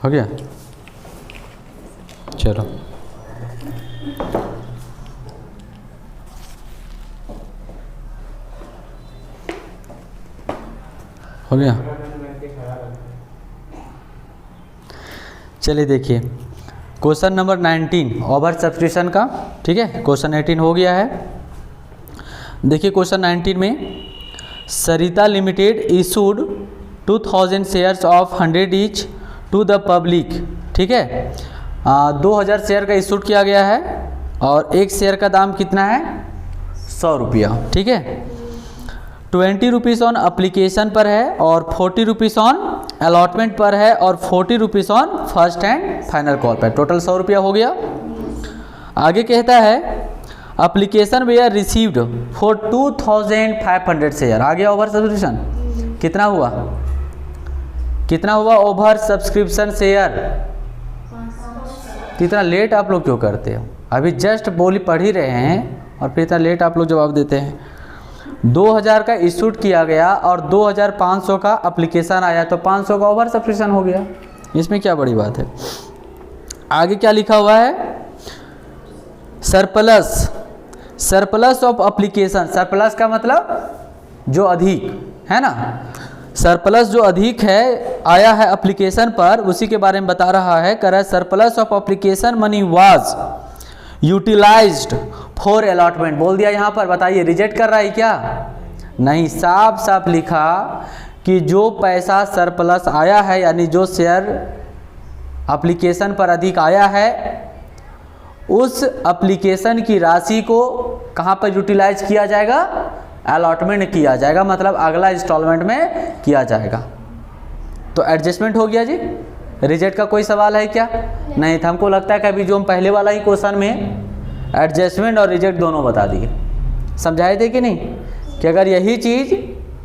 हो गया, चलो हो गया। चलिए देखिए क्वेश्चन नंबर 19 ओवर सब्सक्रिप्शन का, ठीक है। क्वेश्चन 18 हो गया है। देखिए क्वेश्चन 19 में Sarita limited issued 2000 shares of 100 each to the public, ठीक है। 2000 शेयर का इशूड किया गया है और एक शेयर का दाम कितना है, 100 रुपया, ठीक है। 20 रुपीज़ ऑन अप्लीकेशन पर है और 40 रुपीज़ ऑन अलॉटमेंट पर है और 40 rupees on first and final call पर, टोटल 100 रुपया हो गया। आगे कहता है application were received for 2500 share. आ गया ओवर सब्सक्रिप्शन, कितना हुआ, कितना हुआ ओवर सब्सक्रिप्शन शेयर। इतना लेट आप लोग क्यों करते हो, अभी जस्ट बोली पढ़ ही रहे हैं और फिर इतना लेट आप लोग जवाब देते हैं। 2000 का इशूड किया गया और 2500 का एप्लीकेशन आया तो 500 का ओवर सब्सक्रिप्शन हो गया, इसमें क्या बड़ी बात है। आगे क्या लिखा हुआ है, surplus, surplus of application. Surplus का मतलब जो अधिक है ना, सरप्लस जो अधिक है आया है एप्लीकेशन पर, उसी के बारे में बता रहा है। कह रहा है surplus of application money was utilised for allotment. बोल दिया यहाँ पर, बताइए रिजेक्ट कर रहा है क्या, नहीं, साफ साफ लिखा कि जो पैसा सरप्लस आया है यानी जो शेयर एप्लीकेशन पर अधिक आया है उस एप्लीकेशन की राशि को कहाँ पर यूटिलाइज किया जाएगा, अलॉटमेंट किया जाएगा, मतलब अगला इंस्टॉलमेंट में किया जाएगा। तो एडजस्टमेंट हो गया जी। रिजेक्ट का कोई सवाल है क्या, नहीं था। हमको लगता है कि अभी जो हम पहले वाला ही क्वेश्चन में एडजस्टमेंट और रिजेक्ट दोनों बता दिए, समझाए थे कि नहीं, कि अगर यही चीज़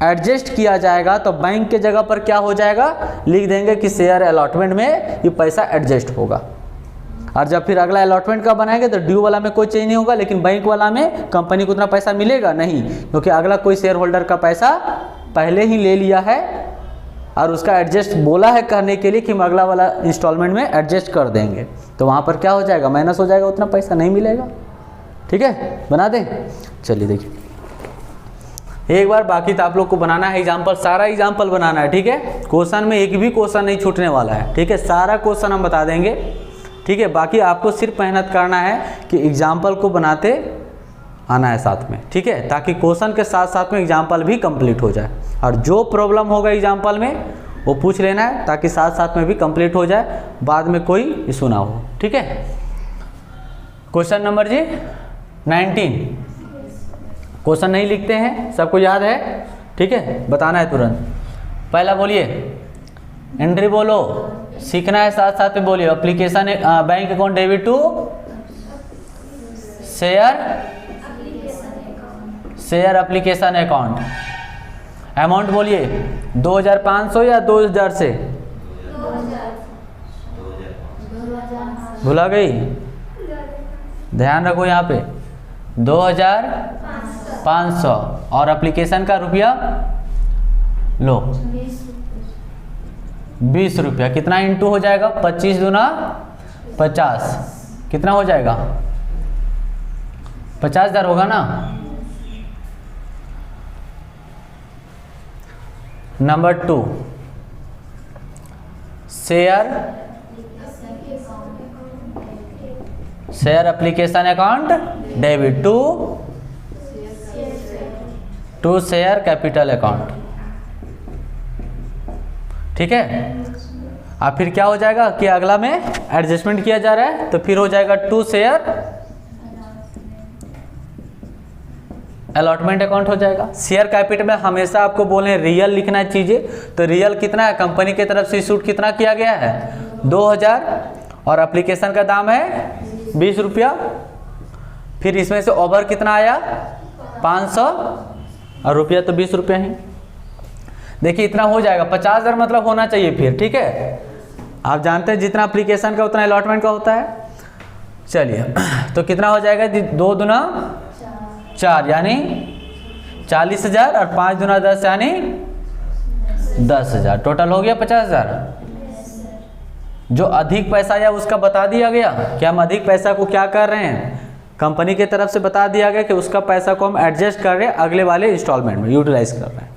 एडजस्ट किया जाएगा तो बैंक के जगह पर क्या हो जाएगा, लिख देंगे कि शेयर अलॉटमेंट में ये पैसा एडजस्ट होगा। और जब फिर अगला अलॉटमेंट का बनाएंगे तो ड्यू वाला में कोई चेंज नहीं होगा, लेकिन बैंक वाला में कंपनी को उतना पैसा मिलेगा नहीं, क्योंकि अगला कोई शेयर होल्डर का पैसा पहले ही ले लिया है और उसका एडजस्ट बोला है करने के लिए कि हम अगला वाला इंस्टॉलमेंट में एडजस्ट कर देंगे। तो वहाँ पर क्या हो जाएगा, माइनस हो जाएगा, उतना पैसा नहीं मिलेगा। ठीक है, बना दें। चलिए देखिए एक बार, बाकी तो आप लोग को बनाना है एग्जाम्पल, सारा एग्जाम्पल बनाना है। ठीक है, क्वेश्चन में एक भी क्वेश्चन नहीं छूटने वाला है। ठीक है, सारा क्वेश्चन हम बता देंगे। ठीक है, बाकी आपको सिर्फ मेहनत करना है कि एग्जाम्पल को बनाते आना है साथ में। ठीक है, ताकि क्वेश्चन के साथ साथ में एग्जाम्पल भी कंप्लीट हो जाए, और जो प्रॉब्लम होगा एग्जाम्पल में वो पूछ लेना है ताकि साथ साथ में भी कंप्लीट हो जाए, बाद में कोई इशू ना हो। ठीक है, क्वेश्चन नंबर जी 19। क्वेश्चन नहीं लिखते हैं, सबको याद है। ठीक है, बताना है तुरंत। पहला बोलिए, एंट्री बोलो, सीखना है साथ साथ में बोलिए। Application bank account debit to share application account. Amount बोलिए 2500 या 2000 से, भुला गई, ध्यान रखो यहाँ पे 2500 और एप्लीकेशन का रुपया लो 20 रुपया। कितना इंटू हो जाएगा, 25 दूना 50, कितना हो जाएगा 50,000 होगा ना। Number 2, share application account debit to share capital account. ठीक है, अब फिर क्या हो जाएगा कि अगला में एडजस्टमेंट किया जा रहा है तो फिर हो जाएगा टू शेयर अलॉटमेंट अकाउंट हो जाएगा। शेयर कैपिटल में हमेशा आपको बोले रियल लिखना है चीज़ें, तो रियल कितना है, कंपनी की तरफ से इशूड कितना किया गया है 2000 और एप्लीकेशन का दाम है 20 रुपया। फिर इसमें से ओवर कितना आया 500 और रुपया तो 20 रुपया ही। देखिए इतना हो जाएगा, 50,000 मतलब होना चाहिए फिर। ठीक है, आप जानते हैं जितना एप्लीकेशन का उतना अलॉटमेंट का होता है। चलिए तो कितना हो जाएगा, 2 दूना 4 यानी 40,000 और 5 दूना 10 यानी 10,000, टोटल हो गया 50,000। जो अधिक पैसा आया उसका बता दिया गया कि हम अधिक पैसा को क्या कर रहे हैं, कंपनी की तरफ से बता दिया गया कि उसका पैसा को हम एडजस्ट कर रहे हैं, अगले वाले इंस्टॉलमेंट में यूटिलाइज कर रहे हैं।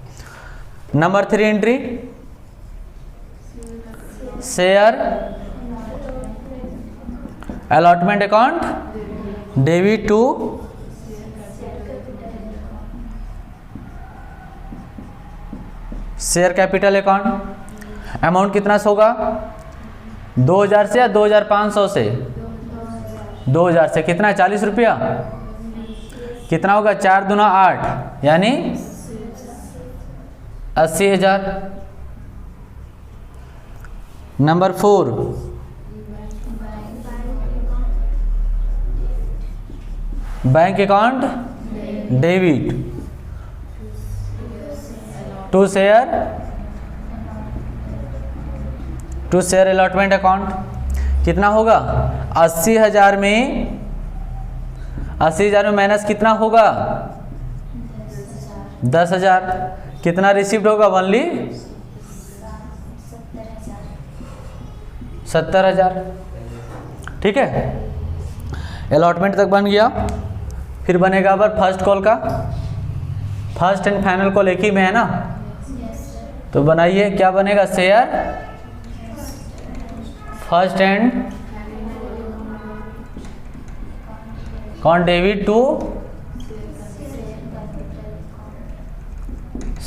Number 3 entry, share allotment account debit to share capital account. Amount कितना से होगा, 2000 से या 2500 से, 2000 से। कितना, 40 रुपया। कितना होगा, 4 दूना 8 यानी 80,000। Number 4 bank account debit to share allotment account. कितना होगा, 80,000 में 80,000 में माइनस कितना होगा, 10,000। कितना रिसीव्ड होगा, ओनली 70,000। ठीक है, अलॉटमेंट तक बन गया। फिर बनेगा अब फर्स्ट कॉल का, फर्स्ट एंड फाइनल कॉल एक ही में है ना, तो बनाइए क्या बनेगा, share first and account debit to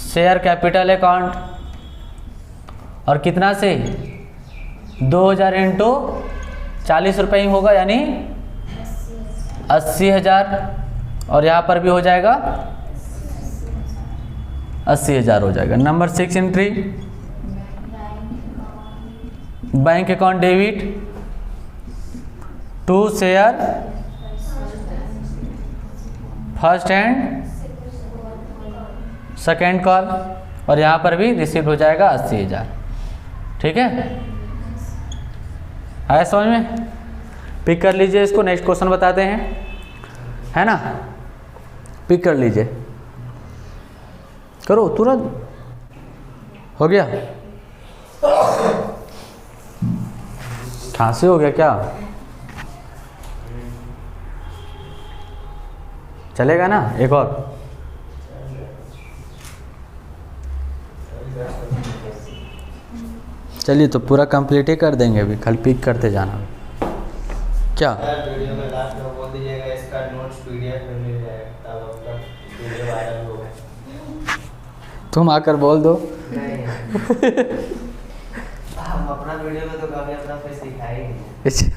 share capital account. और कितना से, 2000 इंटू 40 रुपये ही होगा यानी 80,000। और यहाँ पर भी हो जाएगा 80,000 हो जाएगा। Number 6 entry, bank account debit to share first and second call. और यहाँ पर भी रिसीव हो जाएगा 80,000। ठीक है, आया समझ में? पिक कर लीजिए इसको, नेक्स्ट क्वेश्चन बताते हैं, है ना। पिक कर लीजिए, करो तुरंत, हो गया। खांसी हो गया क्या, चलेगा ना एक और? चलिए तो पूरा कंप्लीट ही कर देंगे, अभी खाली पिक करते जाना। क्या वीडियो में लास्ट में बोल दीजिएगा, इसका नोट्स पीडीएफ में मिल जाएगा, तब आपका वीडियो वायरल होगा। तुम आकर बोल दो। नहीं हम अपना वीडियो में तो कभी अपना फेस दिखाई नहीं।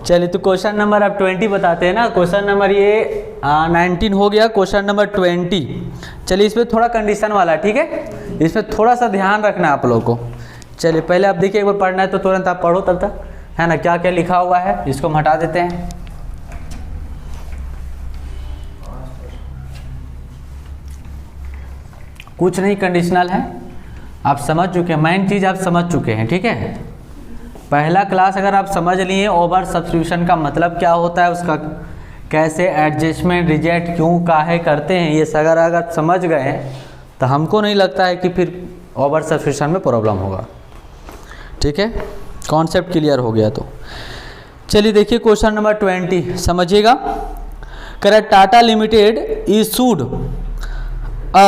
चलिए तो क्वेश्चन नंबर अब 20 बताते हैं ना। क्वेश्चन नंबर ये 19 हो गया, क्वेश्चन नंबर 20। चलिए इसमें थोड़ा कंडीशन वाला है, ठीक है, इसमें थोड़ा सा ध्यान रखना है आप लोगों को। चलिए पहले आप देखिए, एक बार पढ़ना है तो तुरंत आप पढ़ो तब तक, है ना। क्या क्या लिखा हुआ है इसको हम हटा देते हैं। कुछ नहीं, कंडीशनल है, आप समझ चुके हैं, मेन चीज़ आप समझ चुके हैं। ठीक है, पहला क्लास अगर आप समझ लिए ओवर सब्स्टिट्यूशन का मतलब क्या होता है, उसका कैसे एडजस्टमेंट रिजेक्ट क्यों काहे करते हैं, ये अगर समझ गए हैं तो हमको नहीं लगता है कि फिर ओवर सब्स्टिट्यूशन में प्रॉब्लम होगा। ठीक है, कॉन्सेप्ट क्लियर हो गया तो चलिए देखिए क्वेश्चन नंबर 20 समझिएगा। Correct, Tata limited issued a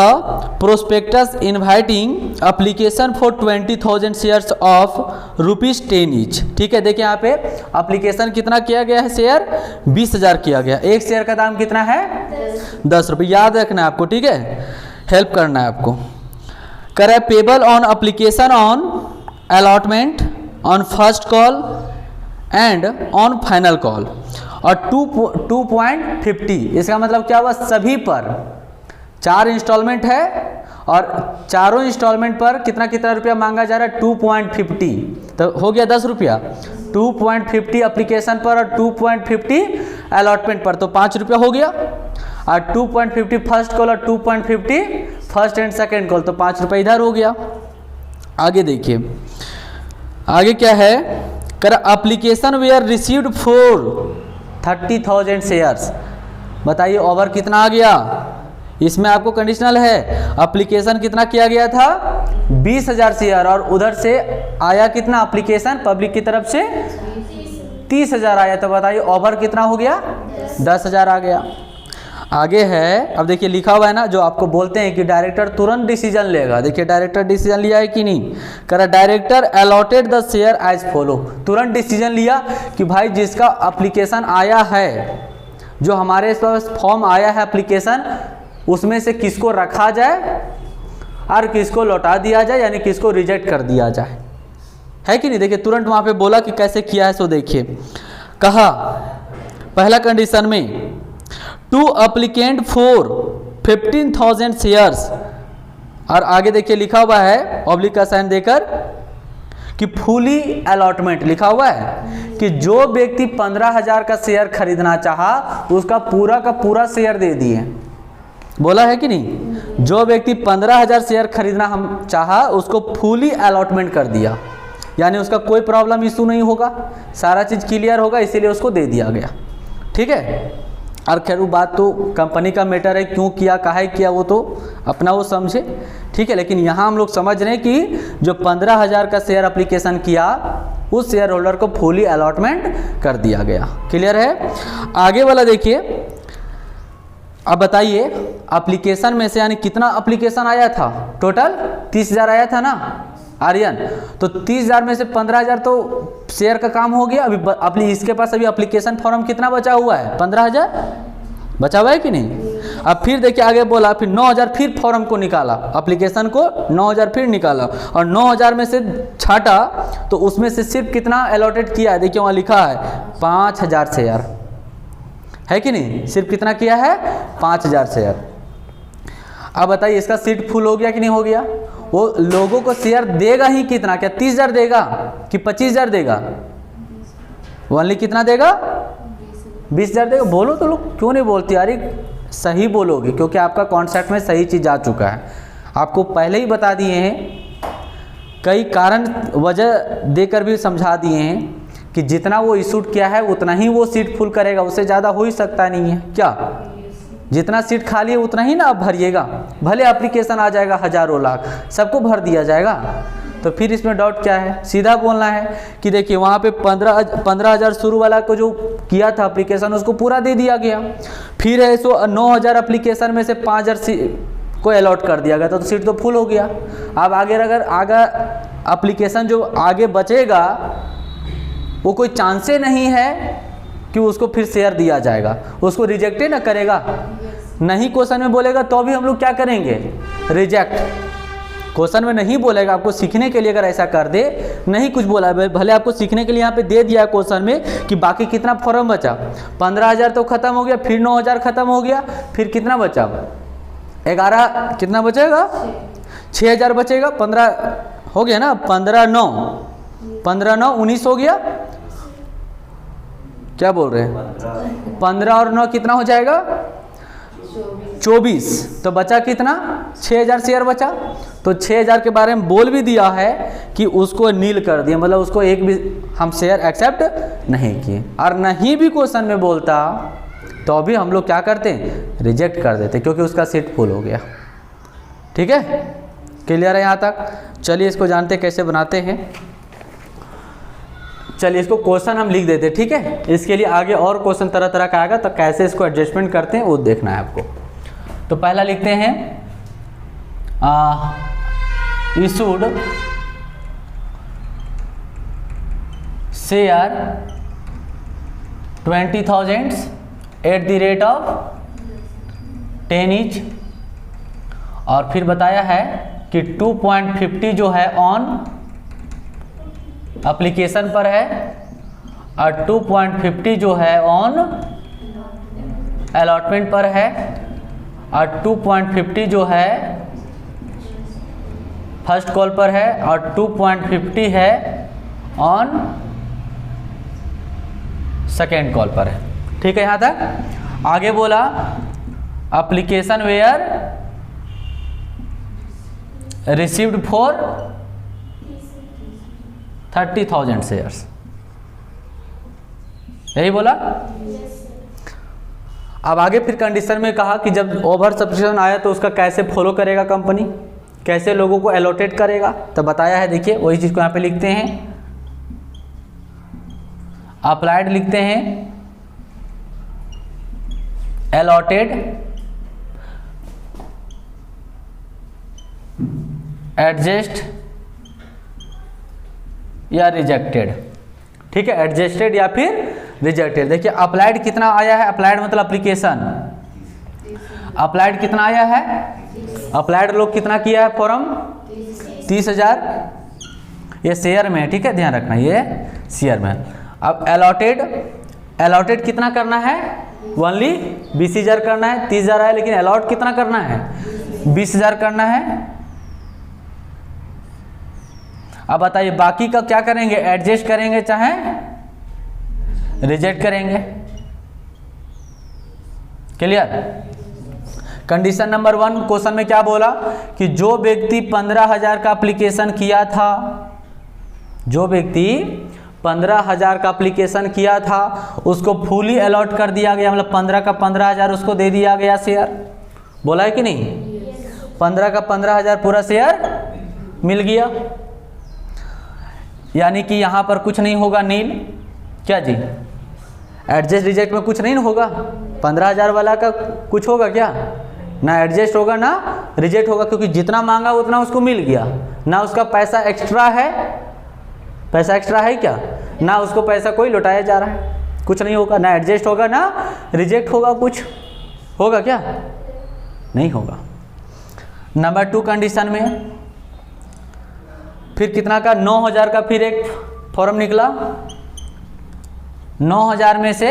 prospectus inviting application for 20,000 shares of ₹10 each। ठीक है, देखिए यहाँ पे एप्लीकेशन कितना किया गया है, शेयर 20,000 किया गया। एक शेयर का दाम कितना है, 10 रुपये। याद रखना है आपको, ठीक है, हेल्प करना है आपको। करे payable on application on allotment on first call and on final call. और 2.50 इसका मतलब क्या हुआ, सभी पर 4 इंस्टॉलमेंट है और चारों इंस्टॉलमेंट पर कितना कितना रुपया मांगा जा रहा है, 2.50, तो हो गया 10 रुपया। 2.50 एप्लीकेशन पर और 2.50 अलॉटमेंट पर, तो 5 रुपया हो गया। और 2.50 फर्स्ट कॉल और 2.50 फर्स्ट एंड सेकेंड कॉल, तो 5 रुपया इधर हो गया। आगे देखिए, आगे क्या है, कर application were received for 30,000 shares. बताइए ओवर कितना आ गया, इसमें आपको कंडीशनल है, एप्लीकेशन कितना किया गया था, 20,000 शेयर, और उधर से आया कितना एप्लीकेशन पब्लिक की तरफ से 30,000 आया, तो बताइए ओवर कितना हो गया 10,000 आ गया। आगे है, अब देखिए लिखा हुआ है ना, जो आपको बोलते हैं कि डायरेक्टर तुरंत डिसीजन लेगा। देखिए डायरेक्टर डिसीजन लिया है कि नहीं, करा director alloted the share as follow, तुरंत डिसीजन लिया कि भाई जिसका एप्लीकेशन आया है, जो हमारे पास फॉर्म आया है एप्लीकेशन, उसमें से किसको रखा जाए और किसको लौटा दिया जाए, यानी किसको रिजेक्ट कर दिया जाए, है कि नहीं। देखिए तुरंत वहाँ पे बोला कि कैसे किया है, सो देखिए कहा पहला कंडीशन में टू एप्लीकेंट फॉर 15,000 शेयर्स, और आगे देखिए लिखा हुआ है ऑब्लिक का साइन देकर कि फुली अलॉटमेंट लिखा हुआ है कि जो व्यक्ति 15,000 का शेयर खरीदना चाहा उसका पूरा का पूरा शेयर दे दिए, बोला है कि नहीं। जो व्यक्ति 15,000 शेयर खरीदना हम चाहा उसको फुली अलॉटमेंट कर दिया, यानी उसका कोई प्रॉब्लम इशू नहीं होगा, सारा चीज़ क्लियर होगा, इसीलिए उसको दे दिया गया, ठीक है। और खैर वो बात तो कंपनी का मैटर है, क्यों किया काहे किया वो तो अपना वो समझे, ठीक है। लेकिन यहाँ हम लोग समझ रहे हैं कि जो 15,000 का शेयर एप्लीकेशन किया उस शेयर होल्डर को फुली अलॉटमेंट कर दिया गया, क्लियर है। आगे वाला देखिए, अब बताइए एप्लीकेशन में से यानी कितना एप्लीकेशन आया था, टोटल 30,000 आया था ना आर्यन, तो 30,000 में से 15,000 तो शेयर का काम हो गया। अभी इसके पास अभी एप्लीकेशन फॉर्म कितना बचा हुआ है, 15,000 बचा हुआ है कि नहीं। अब फिर देखिए आगे बोला, फिर 9,000 फिर फॉर्म को निकाला, एप्लीकेशन को 9,000 फिर निकाला, और 9,000 में से छाटा तो उसमें से सिर्फ कितना अलॉटेड किया है, देखिए वहाँ लिखा है 5,000 शेयर, है कि नहीं। सिर्फ कितना किया है 5,000 शेयर। अब बताइए इसका सीट फुल हो गया कि नहीं हो गया। वो लोगों को शेयर देगा ही कितना, क्या 30,000 देगा कि 25,000 देगा, ओनली कितना देगा 20,000 देगा। बोलो तो लोग क्यों नहीं बोलते यार, सही बोलोगे क्योंकि आपका कॉन्सेप्ट में सही चीज़ आ चुका है, आपको पहले ही बता दिए हैं, कई कारण वजह देकर भी समझा दिए हैं कि जितना वो इशूड किया है उतना ही वो सीट फुल करेगा, उससे ज़्यादा हो ही सकता नहीं है। क्या जितना सीट खाली है उतना ही ना आप भरिएगा, भले एप्लीकेशन आ जाएगा हज़ारों लाख, सबको भर दिया जाएगा, तो फिर इसमें डाउट क्या है। सीधा बोलना है कि देखिए वहाँ पे 15,000 शुरू वाला को जो किया था एप्लीकेशन उसको पूरा दे दिया गया, फिर है सो 9,000 एप्लीकेशन में से 5,000 को अलॉट कर दिया गया, तो सीट तो फुल हो गया। अब आगे अगर आगे एप्लीकेशन जो आगे बचेगा वो कोई चांसे नहीं है कि उसको फिर शेयर दिया जाएगा, उसको रिजेक्ट ना करेगा, नहीं क्वेश्चन में बोलेगा तो भी हम लोग क्या करेंगे, रिजेक्ट। क्वेश्चन में नहीं बोलेगा, आपको सीखने के लिए अगर ऐसा कर दे, नहीं कुछ बोला, भले आपको सीखने के लिए यहाँ पे दे दिया क्वेश्चन में कि बाकी कितना फॉर्म बचा, 15,000 तो खत्म हो गया, फिर 9,000 खत्म हो गया, फिर कितना बचा 11, कितना बचेगा 6,000 बचेगा, 15 हो गया ना, 15 9 19 हो गया, क्या बोल रहे हैं 15 और 9 कितना हो जाएगा 24, तो बचा कितना 6,000 शेयर बचा। तो 6,000 के बारे में बोल भी दिया है कि उसको नील कर दिया, मतलब उसको एक भी हम शेयर एक्सेप्ट नहीं किए, और नहीं भी क्वेश्चन में बोलता तो भी हम लोग क्या करते हैं, रिजेक्ट कर देते, क्योंकि उसका सीट फुल हो गया। ठीक है, क्लियर है यहाँ तक। चलिए इसको जानते कैसे बनाते हैं। चलिए इसको क्वेश्चन हम लिख देते हैं, ठीक है। इसके लिए आगे और क्वेश्चन तरह तरह का आएगा, तो कैसे इसको एडजस्टमेंट करते हैं वो देखना है आपको। तो पहला लिखते हैं issued share 20,000 at the rate of 10 each, और फिर बताया है कि 2.50 जो है ऑन एप्लीकेशन पर है, और 2.50 जो है ऑन अलॉटमेंट पर है, और 2.50 जो है फर्स्ट कॉल पर है, और 2.50 है ऑन सेकेंड कॉल पर है। ठीक है यहाँ तक। आगे बोला application were received for 30,000 shares, यही बोला। अब आगे फिर कंडीशन में कहा कि जब ओवर सब्सक्रिप्शन आया तो उसका कैसे फॉलो करेगा कंपनी, कैसे लोगों को एलोटेट करेगा, तो बताया है। देखिए वही चीज़ को यहाँ पे लिखते हैं, अप्लाइड लिखते हैं, एलॉटेड, एडजस्ट या रिजेक्टेड। ठीक है, एडजस्टेड या फिर रिजेक्टेड। देखिए अप्लाइड कितना आया है, अप्लाइड मतलब एप्लीकेशन, अप्लाइड कितना आया है, अप्लाइड लोग कितना किया है फॉर्म, 30,000, ये शेयर में है। ठीक है, ध्यान रखना ये शेयर में। अब अलॉटेड, अलॉटेड कितना करना है, ओनली 20,000 करना है, 30,000 आया लेकिन अलॉट कितना करना है, 20,000 करना है। अब बताइए बाकी का क्या करेंगे, एडजस्ट करेंगे चाहे रिजेक्ट करेंगे। क्लियर। कंडीशन नंबर 1 क्वेश्चन में क्या बोला कि जो व्यक्ति 15,000 का एप्लीकेशन किया था, जो व्यक्ति 15,000 का एप्लीकेशन किया था उसको फुली अलॉट कर दिया गया, मतलब 15 का 15,000 उसको दे दिया गया शेयर। बोला है कि नहीं, 15 का 15,000 पूरा शेयर मिल गया। यानी कि यहाँ पर कुछ नहीं होगा, नील। क्या जी, एडजस्ट रिजेक्ट में कुछ नहीं होगा, 15,000 वाला का कुछ होगा क्या, ना एडजस्ट होगा ना रिजेक्ट होगा, क्योंकि जितना मांगा उतना उसको मिल गया। ना उसका पैसा एक्स्ट्रा है, पैसा एक्स्ट्रा है क्या, ना उसको पैसा कोई लौटाया जा रहा है, कुछ नहीं होगा, ना एडजस्ट होगा ना रिजेक्ट होगा। कुछ होगा क्या, नहीं होगा। नंबर 2 कंडीशन में फिर कितना का, 9,000 का फिर एक फॉर्म निकला, 9,000 में से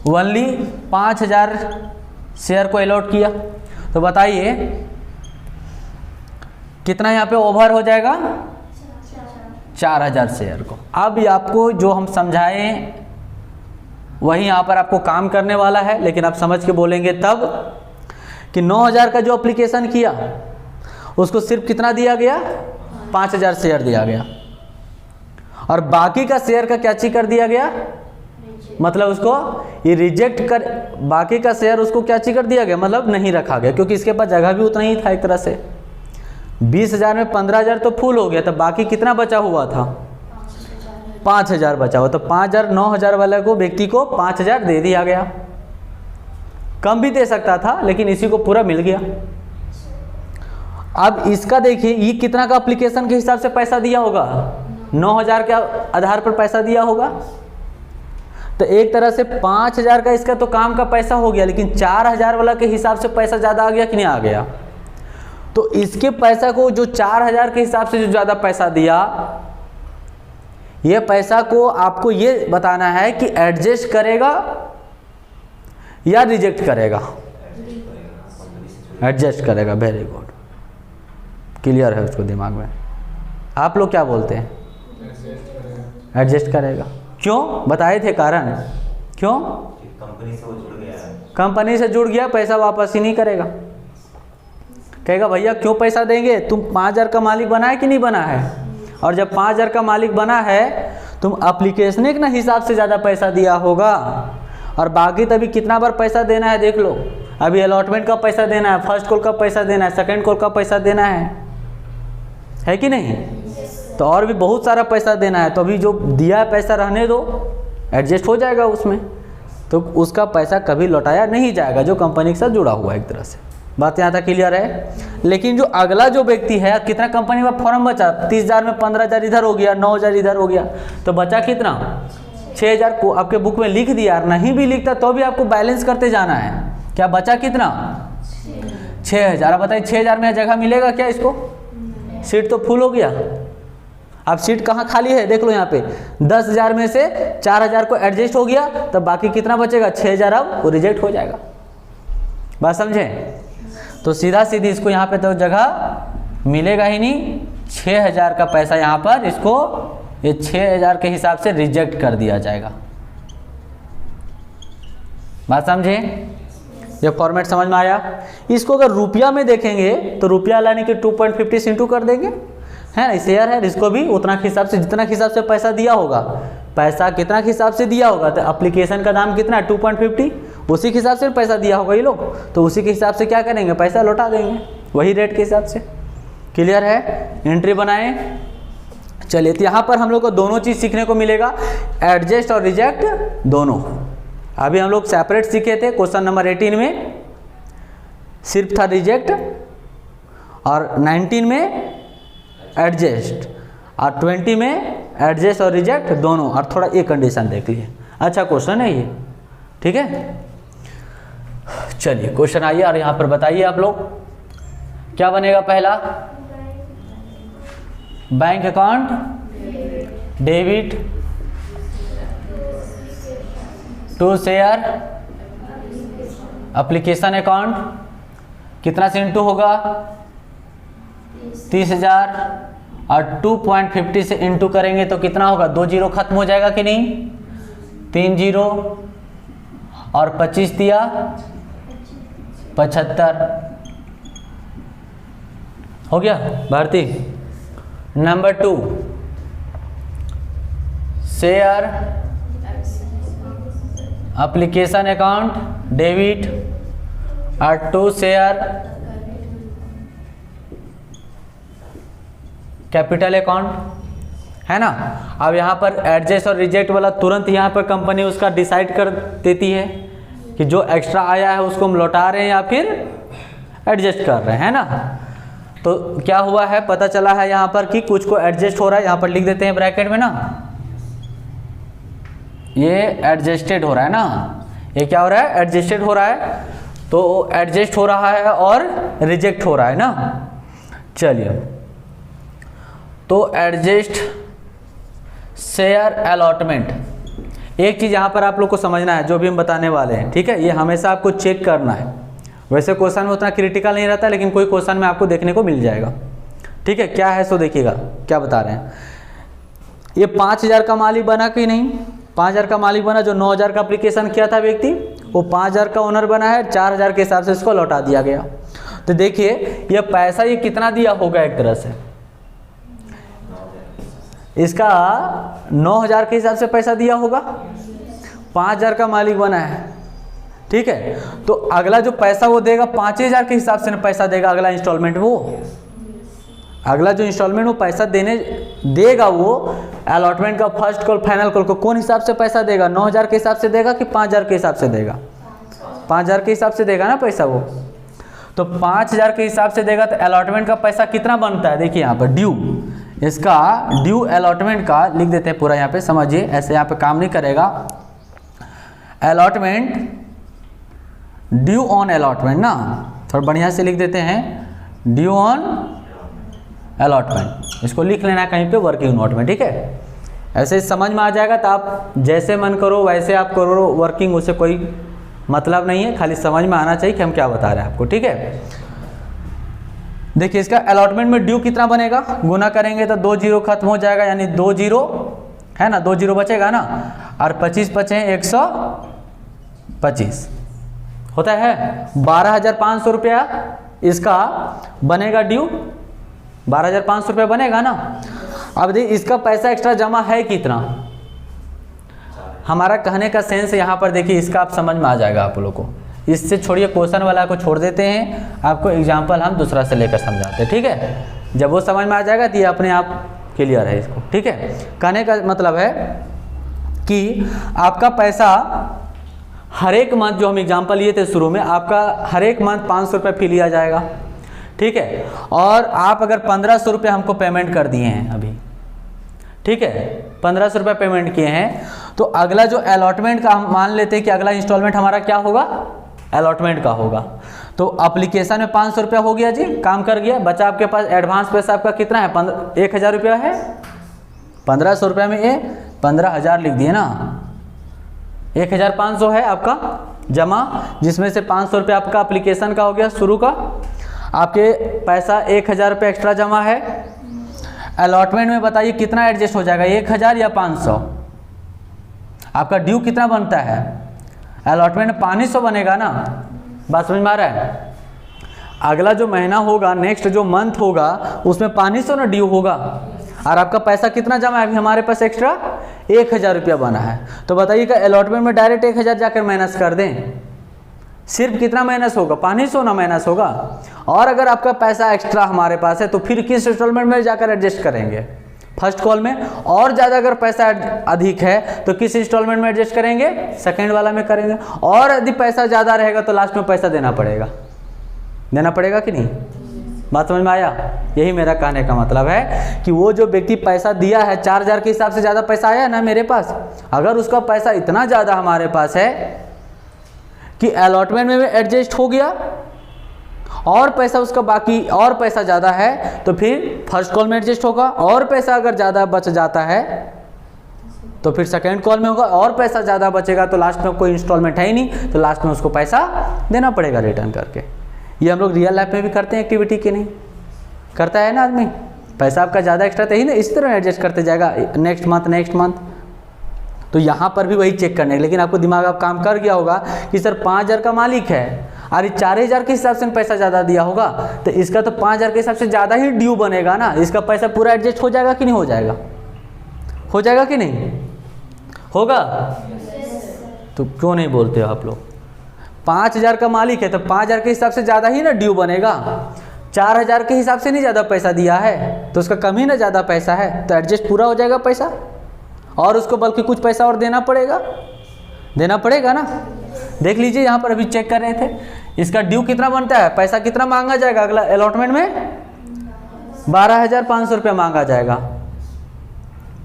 ओनली 5,000 शेयर को अलॉट किया। तो बताइए कितना यहाँ पे ओवर हो जाएगा, 4,000 शेयर को। अब आपको जो हम समझाएं वही यहाँ पर आपको काम करने वाला है, लेकिन आप समझ के बोलेंगे तब कि 9,000 का जो एप्लीकेशन किया उसको सिर्फ कितना दिया गया, 5,000 शेयर दिया गया, और बाकी का शेयर का क्या चीज कर दिया गया, मतलब उसको ये रिजेक्ट कर, बाकी का शेयर उसको क्या चीज कर दिया गया, मतलब नहीं रखा गया, क्योंकि इसके पास जगह भी उतना ही था एक तरह से। 20,000 में 15,000 तो फुल हो गया, तो बाकी कितना बचा हुआ था, 5,000 बचा हुआ। तो 5,000 9,000 वाले को व्यक्ति को 5,000 दे दिया गया। कम भी दे सकता था लेकिन इसी को पूरा मिल गया। अब इसका देखिए ये कितना का एप्लीकेशन के हिसाब से पैसा दिया होगा, 9,000 के आधार पर पैसा दिया होगा। तो एक तरह से 5,000 का इसका तो काम का पैसा हो गया, लेकिन 4,000 वाला के हिसाब से पैसा ज़्यादा आ गया कि नहीं आ गया। तो इसके पैसा को जो 4,000 के हिसाब से जो ज़्यादा पैसा दिया, ये पैसा को आपको ये बताना है कि एडजस्ट करेगा या रिजेक्ट करेगा, एडजस्ट करेगा। वेरी गुड, क्लियर है उसको दिमाग में। आप लोग क्या बोलते हैं, एडजस्ट करेगा। क्यों, बताए थे कारण, क्यों, कंपनी से वो जुड़ गया है, कंपनी से जुड़ गया, पैसा वापस ही नहीं करेगा। कहेगा भैया क्यों पैसा देंगे, तुम 5,000 का मालिक बना है कि नहीं बना है, और जब 5,000 का मालिक बना है तुम एप्लीकेशन के ना हिसाब से ज़्यादा पैसा दिया होगा, और बाकी तभी कितना बार पैसा देना है देख लो। अभी अलॉटमेंट का पैसा देना है, फर्स्ट कॉल का पैसा देना है, सेकंड कॉल का पैसा देना है कि नहीं, तो और भी बहुत सारा पैसा देना है। तो अभी जो दिया है पैसा रहने दो, एडजस्ट हो जाएगा उसमें, तो उसका पैसा कभी लौटाया नहीं जाएगा जो कंपनी के साथ जुड़ा हुआ है एक तरह से। बात यहाँ तक क्लियर है। लेकिन जो अगला जो व्यक्ति है, कितना कंपनी में फॉर्म बचा, 30,000 में 15,000 इधर हो गया, 9,000 इधर हो गया, तो बचा कितना, 6,000 को आपके बुक में लिख दिया। नहीं भी लिखता तो भी आपको बैलेंस करते जाना है। क्या बचा कितना, 6,000। अब बताइए 6,000 में जगह मिलेगा क्या इसको, सीट तो फुल हो गया। अब सीट कहाँ खाली है देख लो यहाँ पे, 10,000 में से 4,000 को एडजस्ट हो गया, तब बाकी कितना बचेगा, 6,000। अब वो रिजेक्ट हो जाएगा। बात समझे, तो सीधा सीधी इसको यहाँ पे तो जगह मिलेगा ही नहीं। 6,000 का पैसा यहाँ पर इसको ये 6,000 के हिसाब से रिजेक्ट कर दिया जाएगा। बात समझे, ये फॉर्मेट समझ में आया। इसको अगर रुपया में देखेंगे तो रुपया लाने के 2.50 इंटू कर देंगे, है ना, शेयर है, इसको भी उतना के हिसाब से, जितना के हिसाब से पैसा दिया होगा, पैसा कितना के हिसाब से दिया होगा, तो एप्लीकेशन का दाम कितना है 2.50, उसी के हिसाब से पैसा दिया होगा ये लोग, तो उसी के हिसाब से क्या करेंगे, पैसा लौटा देंगे वही रेट के हिसाब से। क्लियर है? एंट्री बनाएं। चलिए, तो यहाँ पर हम लोग को दोनों चीज़ सीखने को मिलेगा, एडजस्ट और रिजेक्ट दोनों। अभी हम लोग सेपरेट सीखे थे, क्वेश्चन नंबर 18 में सिर्फ था रिजेक्ट, और 19 में एडजस्ट, और 20 में एडजस्ट और रिजेक्ट दोनों, और थोड़ा एक कंडीशन देख लिए। अच्छा क्वेश्चन है ये, ठीक है। चलिए क्वेश्चन आइए, और यहाँ पर बताइए आप लोग क्या बनेगा। पहला, bank account debit to share application account, कितना से इंटू होगा? 30,000, और 2.50 से इंटू करेंगे तो कितना होगा? 2 जीरो खत्म हो जाएगा कि नहीं? 3 जीरो, और 25 दिया 75, हो गया Bharti. Number 2, share application account debit और टू शेयर कैपिटल अकाउंट, है ना। अब यहाँ पर एडजस्ट और रिजेक्ट वाला तुरंत यहाँ पर कंपनी उसका डिसाइड कर देती है कि जो एक्स्ट्रा आया है उसको हम लौटा रहे हैं या फिर एडजस्ट कर रहे हैं, है ना। तो क्या हुआ है, पता चला है यहाँ पर कि कुछ को एडजस्ट हो रहा है, यहाँ पर लिख देते हैं ब्रैकेट में ना, ये एडजस्टेड हो रहा है ना, ये क्या हो रहा है? एडजस्टेड हो रहा है, तो एडजस्ट हो रहा है और रिजेक्ट हो रहा है ना। चलिए, तो एडजस्ट शेयर अलॉटमेंट, एक चीज़ यहाँ पर आप लोग को समझना है जो भी हम बताने वाले हैं, ठीक है। ये हमेशा आपको चेक करना है, वैसे क्वेश्चन में उतना क्रिटिकल नहीं रहता, लेकिन कोई क्वेश्चन में आपको देखने को मिल जाएगा, ठीक है। क्या है सो देखिएगा क्या बता रहे हैं। ये 5,000 का मालिक बना कि नहीं? 5,000 का मालिक बना, जो 9,000 का एप्लीकेशन किया था व्यक्ति, वो 5,000 का ओनर बना है, 4,000 के हिसाब से इसको लौटा दिया गया। तो देखिए ये पैसा ये कितना दिया होगा, एक तरह से इसका 9,000 के हिसाब से पैसा दिया होगा, 5,000 का मालिक बना है, ठीक है। तो अगला जो पैसा वो देगा 5,000 के हिसाब से पैसा देगा, अगला इंस्टॉलमेंट वो, अगला जो इंस्टॉलमेंट वो पैसा देने देगा, वो अलॉटमेंट का फर्स्ट कॉल फाइनल कॉल को कौन हिसाब से पैसा देगा? 9,000 के हिसाब से देगा कि 5,000 के हिसाब से देगा? 5,000 के हिसाब से देगा ना पैसा वो। तो 5,000 के हिसाब से देगा, तो अलॉटमेंट का पैसा कितना बनता है? देखिए यहाँ पर ड्यू, इसका ड्यू अलॉटमेंट का लिख देते हैं पूरा यहाँ पे, समझिए ऐसे यहाँ पे काम नहीं करेगा। अलॉटमेंट ड्यू ऑन अलॉटमेंट ना, थोड़ा बढ़िया से लिख देते हैं, ड्यू ऑन अलॉटमेंट, इसको लिख लेना कहीं पे वर्किंग नोट में, ठीक है। ऐसे समझ में आ जाएगा, तो आप जैसे मन करो वैसे आप करो वर्किंग, उससे कोई मतलब नहीं है, खाली समझ में आना चाहिए कि हम क्या बता रहे हैं आपको, ठीक है। देखिए इसका अलॉटमेंट में ड्यू कितना बनेगा, गुना करेंगे तो 2 जीरो खत्म हो जाएगा, यानी 2 जीरो है ना, 2 जीरो बचेगा ना, और 25 बचे 125 होता है 12,500 रुपया इसका बनेगा ड्यू, 12,500 रुपया बनेगा ना। अब देखिए इसका पैसा एक्स्ट्रा जमा है कितना, हमारा कहने का सेंस यहाँ पर देखिए, इसका आप समझ में आ जाएगा आप लोगों को। इससे छोड़िए, क्वेश्चन वाला को छोड़ देते हैं, आपको एग्जाम्पल हम दूसरा से लेकर समझाते हैं, ठीक है। जब वो समझ में आ जाएगा तो ये अपने आप क्लियर है इसको, ठीक है। कहने का मतलब है कि आपका पैसा हर एक मंथ, जो हम एग्जाम्पल लिए थे शुरू में, आपका हर एक मंथ 500 रुपये फी लिया जाएगा, ठीक है। और आप अगर 1,500 रुपये हमको पेमेंट कर दिए हैं अभी, ठीक है, 1,500 रुपये पेमेंट किए हैं, तो अगला जो अलॉटमेंट का हम मान लेते हैं कि अगला इंस्टॉलमेंट हमारा क्या होगा, अलॉटमेंट का होगा। तो एप्लीकेशन में 500 रुपया हो गया जी, काम कर गया, बचा आपके पास एडवांस पैसा आपका कितना है, 1,000 रुपया है। 1,500 रुपया में ये 15,000 लिख दिए ना, 1,500 है आपका जमा, जिसमें से 500 रुपया आपका एप्लीकेशन का हो गया शुरू का, आपके पैसा 1,000 रुपये एक्स्ट्रा जमा है। अलॉटमेंट में बताइए कितना एडजस्ट हो जाएगा, 1,000 या 500? आपका ड्यू कितना बनता है, अलॉटमेंट में 500 बनेगा ना, बात समझ में आ रहा है। अगला जो महीना होगा, नेक्स्ट जो मंथ होगा, उसमें 500 ना ड्यू होगा, और आपका पैसा कितना जमा है अभी हमारे पास एक्स्ट्रा 1,000 रुपया बना है। तो बताइएगा अलॉटमेंट में डायरेक्ट 1,000 जाकर माइनस कर दें, सिर्फ कितना माइनस होगा, 500 ना माइनस होगा। और अगर आपका पैसा एक्स्ट्रा हमारे पास है तो फिर किस इंस्टॉलमेंट में जाकर एडजस्ट करेंगे, फर्स्ट कॉल में। और ज़्यादा अगर पैसा अधिक है तो किस इंस्टॉलमेंट में एडजस्ट करेंगे, सेकंड वाला में करेंगे। और यदि पैसा ज़्यादा रहेगा तो लास्ट में पैसा देना पड़ेगा, देना पड़ेगा कि नहीं? बात समझ में आया? यही मेरा कहने का मतलब है कि वो जो व्यक्ति पैसा दिया है 4000 के हिसाब से ज़्यादा पैसा आया ना मेरे पास, अगर उसका पैसा इतना ज़्यादा हमारे पास है कि अलॉटमेंट में भी एडजस्ट हो गया और पैसा उसका बाकी और पैसा ज़्यादा है तो फिर फर्स्ट कॉल में एडजस्ट होगा। और पैसा अगर ज़्यादा बच जाता है तो फिर सेकेंड कॉल में होगा। और पैसा ज़्यादा बचेगा तो लास्ट में कोई इंस्टॉलमेंट है ही नहीं तो लास्ट में उसको पैसा देना पड़ेगा रिटर्न करके। ये हम लोग रियल लाइफ में भी करते हैं एक्टिविटी की, नहीं करता है ना आदमी। पैसा आपका ज़्यादा एक्स्ट्रा तो ही ना, इस तरह एडजस्ट करते जाएगा नेक्स्ट मंथ। तो यहाँ पर भी वही चेक करने, लेकिन आपको दिमाग आप काम कर गया होगा कि सर 5000 का मालिक है और 4000 के हिसाब से पैसा ज़्यादा दिया होगा तो इसका तो 5000 के हिसाब से ज़्यादा ही ड्यू बनेगा ना, इसका पैसा पूरा एडजस्ट हो जाएगा कि नहीं हो जाएगा? हो जाएगा कि नहीं होगा? तो क्यों नहीं बोलते हो आप लोग? 5000 का मालिक है तो 5000 के हिसाब से ज़्यादा ही ना ड्यू बनेगा। 4000 के हिसाब से नहीं ज़्यादा पैसा दिया है तो उसका कम ही ना ज़्यादा पैसा है तो एडजस्ट पूरा हो जाएगा पैसा। और उसको बल्कि कुछ पैसा और देना पड़ेगा ना। देख लीजिए यहाँ पर अभी चेक कर रहे थे, इसका ड्यू कितना बनता है, पैसा कितना मांगा जाएगा अगला अलॉटमेंट में? 12500 रुपया मांगा जाएगा।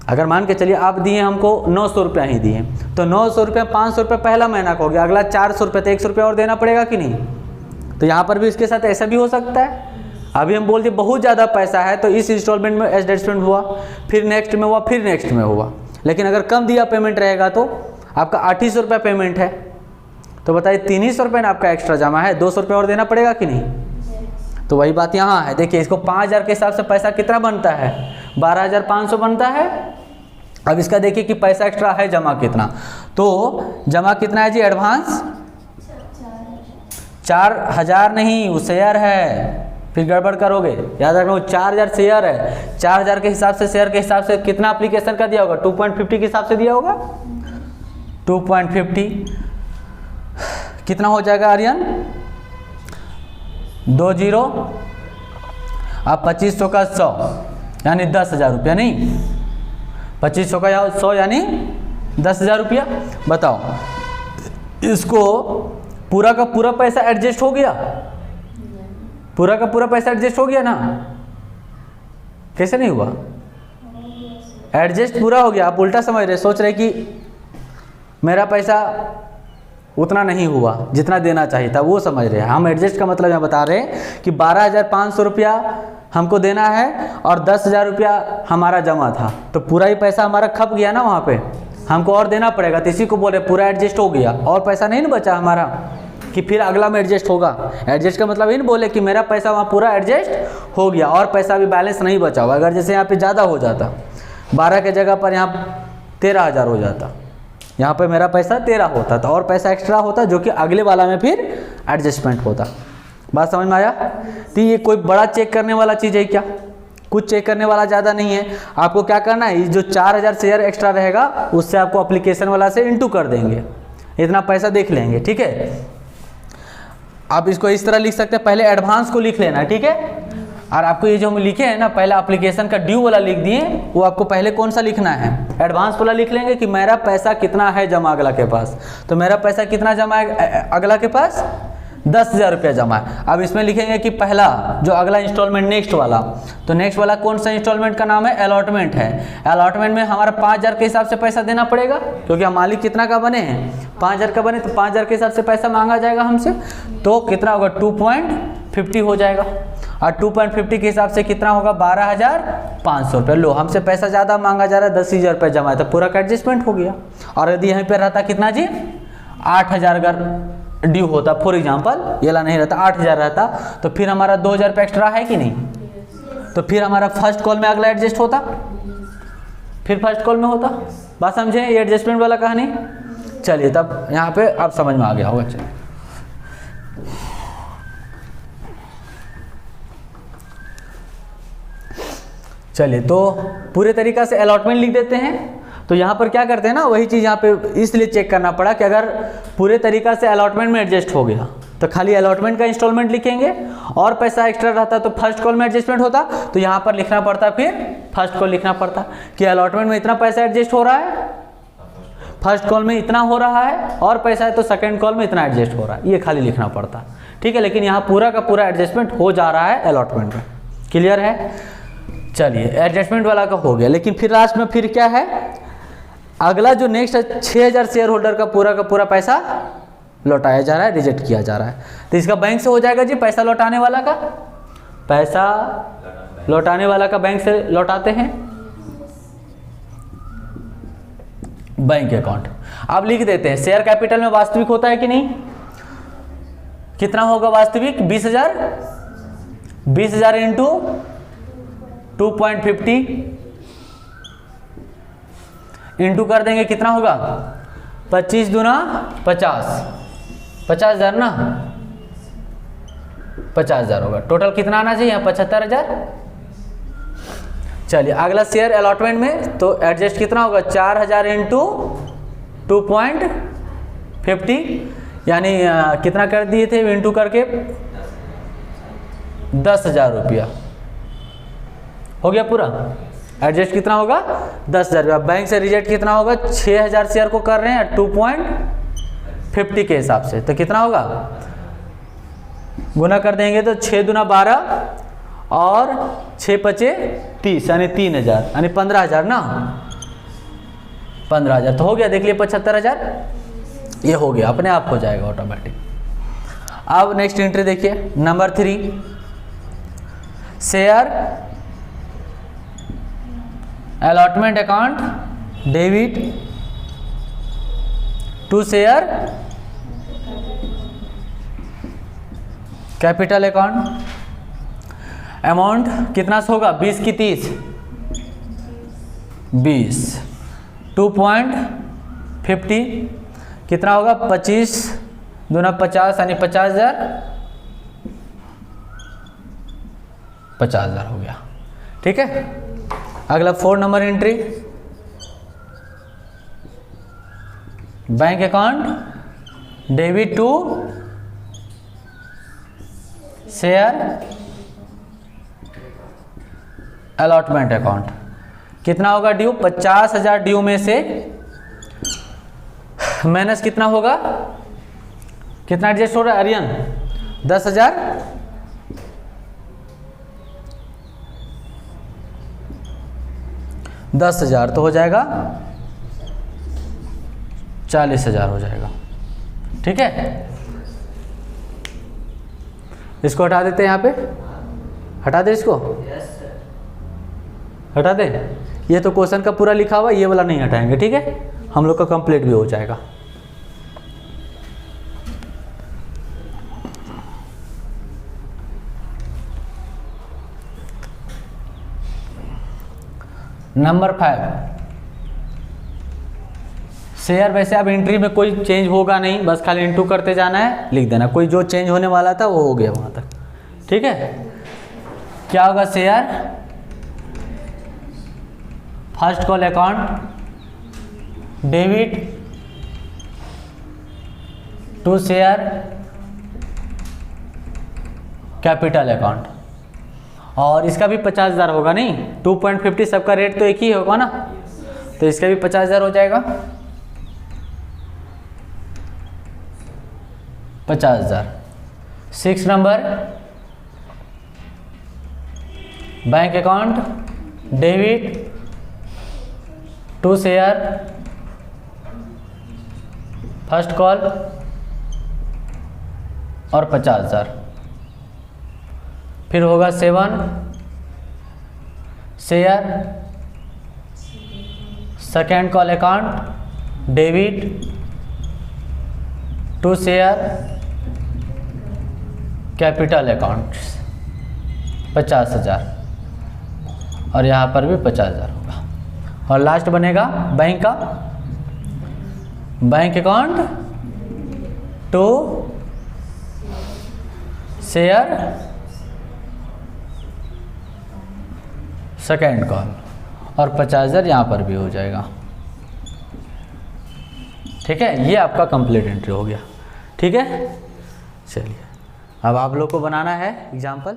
अगर मान के चलिए आप दिए हमको 900 रुपया ही दिए तो 900 रुपया 500 रुपया पहला महीना का हो गया, अगला 400 रुपया तो 100 रुपया और देना पड़ेगा कि नहीं? तो यहाँ पर भी इसके साथ ऐसा भी हो सकता है। अभी हम बोल दिए बहुत ज़्यादा पैसा है तो इस इंस्टॉलमेंट में एडजस्टमेंट हुआ, फिर नेक्स्ट में हुआ, फिर नेक्स्ट में हुआ। लेकिन अगर कम दिया पेमेंट रहेगा तो आपका 800 रुपया पेमेंट है तो बताइए 300 रुपये ना आपका एक्स्ट्रा जमा है, 200 रुपये और देना पड़ेगा कि नहीं? तो वही बात यहाँ है। देखिए इसको 5000 के हिसाब से पैसा कितना बनता है, 12500 बनता है। अब इसका देखिए कि पैसा एक्स्ट्रा है जमा कितना, तो जमा कितना है जी एडवांस? 4000 नहीं, वो शेयर है, फिर गड़बड़ करोगे। याद रखना वो 4000 शेयर है। 4000 के हिसाब से शेयर के हिसाब से कितना एप्लीकेशन का दिया होगा, 2.50 के हिसाब से दिया होगा। 2.50 कितना हो जाएगा आर्यन? 20 अब 2500 का 100 यानी 10,000 रुपया, नहीं 2500 का 100 यानी 10,000 रुपया। बताओ इसको पूरा का पूरा पैसा एडजस्ट हो गया, पूरा का पूरा पैसा एडजस्ट हो गया ना? कैसे नहीं हुआ? एडजस्ट पूरा हो गया। आप उल्टा समझ रहे, सोच रहे कि मेरा पैसा उतना नहीं हुआ जितना देना चाहिए था, वो समझ रहे हैं। हम एडजस्ट का मतलब यहाँ बता रहे हैं कि 12500 रुपया हमको देना है और 10,000 रुपया हमारा जमा था तो पूरा ही पैसा हमारा खप गया ना, वहाँ पे हमको और देना पड़ेगा। तो इसी को बोले पूरा एडजस्ट हो गया और पैसा नहीं ना बचा हमारा कि फिर अगला में एडजस्ट होगा। एडजस्ट का मतलब ये नहीं बोले कि मेरा पैसा वहाँ पूरा एडजस्ट हो गया और पैसा भी बैलेंस नहीं बचा हुआ। अगर जैसे यहाँ पे ज़्यादा हो जाता, 12 के जगह पर यहाँ 13,000 हो जाता, यहाँ पे मेरा पैसा 13 होता था और पैसा एक्स्ट्रा होता जो कि अगले वाला में फिर एडजस्टमेंट होता। बात समझ में आया? तो ये कोई बड़ा चेक करने वाला चीज़ है क्या? कुछ चेक करने वाला ज़्यादा नहीं है। आपको क्या करना है, जो 4000 शेयर एक्स्ट्रा रहेगा उससे आपको एप्लीकेशन वाला से इंटू कर देंगे, इतना पैसा देख लेंगे। ठीक है, आप इसको इस तरह लिख सकते हैं, पहले एडवांस को लिख लेना, ठीक है। और आपको ये जो हम लिखे हैं ना, पहले एप्लीकेशन का ड्यू वाला लिख दिए, वो आपको पहले कौन सा लिखना है, एडवांस वाला लिख लेंगे कि मेरा पैसा कितना है जमा अगला के पास। तो मेरा पैसा कितना जमा है अगला के पास, 10,000 रुपया जमा है। अब इसमें लिखेंगे कि पहला जो अगला इंस्टॉलमेंट नेक्स्ट वाला, तो नेक्स्ट वाला कौन सा इंस्टॉलमेंट का नाम है, अलॉटमेंट है। अलॉटमेंट में हमारा 5000 के हिसाब से पैसा देना पड़ेगा क्योंकि हम मालिक कितना का बने हैं, 5000 का बने, तो 5000 के हिसाब से पैसा मांगा जाएगा हमसे। तो कितना होगा, 2.50 हो जाएगा। और 2.50 के हिसाब से कितना होगा, 12,500 रुपये। लो, हमसे पैसा ज़्यादा मांगा जा रहा है, 10,000 रुपये जमा है, तो पूरा का एडजस्टमेंट हो गया। और यदि यहीं पर रहता कितना जी, 8,000 अगर ड्यू होता, फॉर एग्जांपल ये वाला नहीं रहता, 8,000 रहता, तो फिर हमारा 2,000 रुपये एक्स्ट्रा है कि नहीं, तो फिर हमारा फर्स्ट कॉल में अगला एडजस्ट होता, फिर फर्स्ट कॉल में होता। बात समझे, ये एडजस्टमेंट वाला कहानी। चलिए, तब यहाँ पे आप समझ में आ गया होगा। चलिए, तो पूरे तरीका से अलॉटमेंट लिख देते हैं। तो यहाँ पर क्या करते हैं ना, वही चीज़ यहाँ पे इसलिए चेक करना पड़ा कि अगर पूरे तरीक़ा से अलॉटमेंट में एडजस्ट हो गया तो खाली अलॉटमेंट का इंस्टॉलमेंट लिखेंगे, और पैसा एक्स्ट्रा रहता तो फर्स्ट कॉल में एडजस्टमेंट होता, तो यहाँ पर लिखना पड़ता, फिर फर्स्ट कॉल लिखना पड़ता कि अलॉटमेंट में इतना पैसा एडजस्ट हो रहा है, फर्स्ट कॉल में इतना हो रहा है, और पैसा है तो सेकंड कॉल में इतना एडजस्ट हो रहा है, ये खाली लिखना पड़ता। ठीक है, लेकिन यहाँ पूरा का पूरा एडजस्टमेंट हो जा रहा है अलॉटमेंट में। क्लियर है? चलिए, एडजस्टमेंट वाला का हो गया। लेकिन फिर लास्ट में फिर क्या है, अगला जो नेक्स्ट है 6000 शेयर होल्डर का पूरा पैसा लौटाया जा रहा है, रिजेक्ट किया जा रहा है। तो इसका बैंक से हो जाएगा जी, पैसा लौटाने वाला का, पैसा लौटाने वाला का बैंक से लौटाते हैं बैंक अकाउंट। अब लिख देते हैं शेयर कैपिटल में वास्तविक होता है कि नहीं, कितना होगा वास्तविक, 20,000 इंटू 2.50 इंटू कर देंगे, कितना होगा 25 दूना 50,000 ना, 50,000 होगा। टोटल कितना आना चाहिए, 75,000। चलिए अगला शेयर अलॉटमेंट में तो एडजस्ट कितना होगा, 4,000 इंटू 2.50 यानी कितना कर दिए थे इंटू करके 10,000 रुपया हो गया पूरा। एडजस्ट कितना होगा 10,000 रुपया। बैंक से रिजेक्ट कितना होगा, 6,000 शेयर को कर रहे हैं 2.50 के हिसाब से, तो कितना होगा, गुना कर देंगे तो 6 दूना 12 और 6 पचे 30 यानी 3,000 यानी 15,000 ना, 15,000 तो हो गया। देख लिए 75,000 ये हो गया, अपने आप हो जाएगा ऑटोमेटिक। अब नेक्स्ट एंट्री देखिए number 3, share allotment account debit to share capital account. Amount कितना होगा, 20 की 30 20 2.50 कितना होगा, 25 दूना 50 यानी 50,000 50,000 हो गया। ठीक है, अगला 4 number entry, bank account debit to share allotment account. कितना होगा ड्यू, 50,000 ड्यू में से माइनस कितना होगा, कितना एडजस्ट हो रहा है आर्यन, 10,000 10,000 तो हो जाएगा 40,000 हो जाएगा। ठीक है, इसको हटा देते हैं, यहाँ पे हटा दे, इसको हटा दे। ये तो क्वेश्चन का पूरा लिखा हुआ, ये वाला नहीं हटाएंगे। ठीक है, हम लोग का कंप्लीट भी हो जाएगा। नंबर 5, शेयर वैसे अब एंट्री में कोई चेंज होगा नहीं, बस खाली इंटू करते जाना है, लिख देना। कोई जो चेंज होने वाला था वो हो गया वहाँ तक। ठीक है, क्या होगा, share first call account debit to share capital account, और इसका भी 50,000 होगा नहीं, 2.50 सबका रेट तो एक ही होगा ना, तो इसका भी 50,000 हो जाएगा। 50,000। 6 number, bank account debit to share first call और 50,000। फिर होगा 7 share second call account debit to share capital account 50,000, और यहाँ पर भी 50,000 होगा। और लास्ट बनेगा बैंक का, bank account to share second call और 50,000 यहाँ पर भी हो जाएगा। ठीक है, ये आपका कंप्लीट एंट्री हो गया। ठीक है, चलिए अब आप लोग को बनाना है एग्जाम्पल।